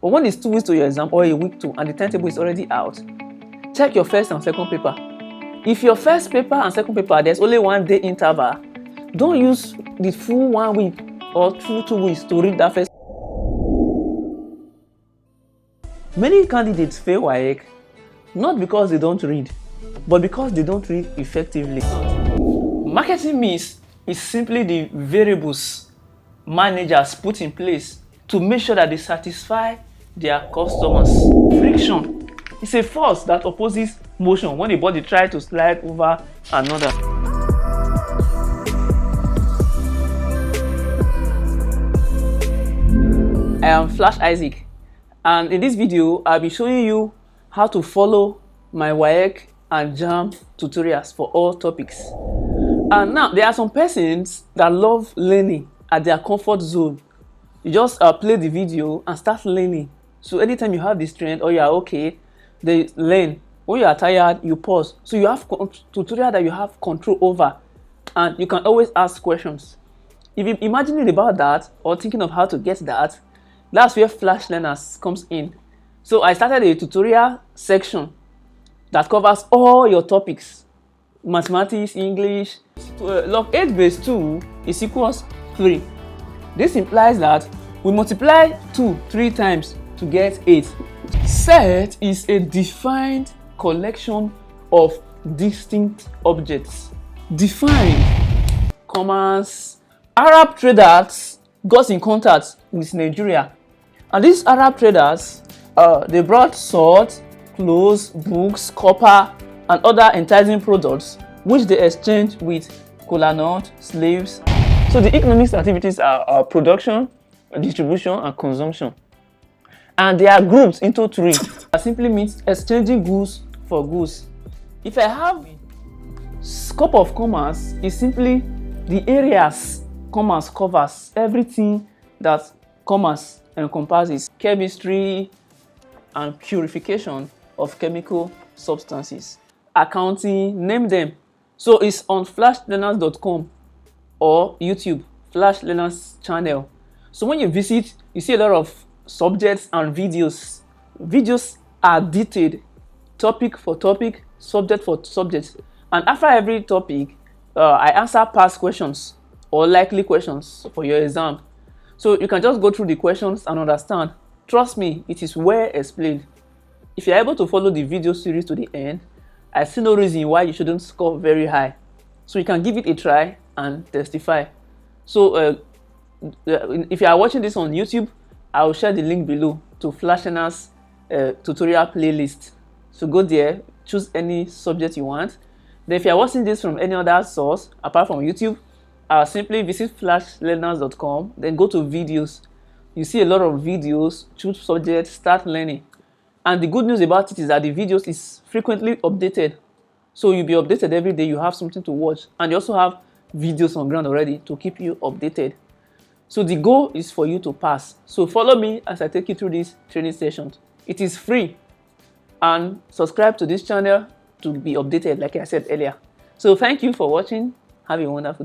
But when it's 2 weeks to your exam or a week to and the timetable is already out, check your first and second paper. If your first paper and second paper there's only 1 day interval, don't use the full 1 week or full 2 weeks to read that first. Many candidates fail Waec not because they don't read, but because they don't read effectively. Marketing mix is simply the variables managers put in place to make sure that they satisfy their customers. Friction is a force that opposes motion when a body tries to slide over another. I am Flash Isaac, and in this video I'll be showing you how to follow my Waec and Jamb tutorials for all topics. And now there are some persons that love learning at their comfort zone. You just play the video and start learning. So anytime you have this trend or you are okay, they learn. When you are tired, you pause. So you have tutorial that you have control over, and you can always ask questions. If you're imagining about that or thinking of how to get that, that's where Flash Learners comes in. So I started a tutorial section that covers all your topics: mathematics, English. Log 8 base 2 is equals 3. This implies that we multiply 2 3 times to get 8. Set is a defined collection of distinct objects. Define, commas. Arab traders got in contact with Nigeria, and these Arab traders they brought salt, clothes, books, copper, and other enticing products which they exchanged with kola nut, slaves. So the economic activities are production, distribution, and consumption. And they are grouped into 3. That simply means exchanging goods for goods. If I have scope of commerce, is simply the areas commerce covers, everything that commerce encompasses: chemistry and purification of chemical substances, accounting, name them. So it's on flashlearners.com or YouTube, Flash Learners channel. So when you visit, you see a lot of subjects and videos. Videos are detailed, topic for topic, subject for subject. And after every topic, I answer past questions or likely questions for your exam. So you can just go through the questions and understand. Trust me, it is well explained. If you're able to follow the video series to the end, I see no reason why you shouldn't score very high. So you can give it a try and testify. So if you are watching this on YouTube, I will share the link below to Flash Learners tutorial playlist. So go there, choose any subject you want. Then if you are watching this from any other source apart from YouTube, I'll simply visit flashlearners.com, then go to videos. You see a lot of videos, choose subject, start learning. And the good news about it is that the videos is frequently updated. So you'll be updated every day, you have something to watch. And you also have videos on ground already to keep you updated. So the goal is for you to pass. So follow me as I take you through this training session. It is free. And subscribe to this channel to be updated like I said earlier. So thank you for watching. Have a wonderful day.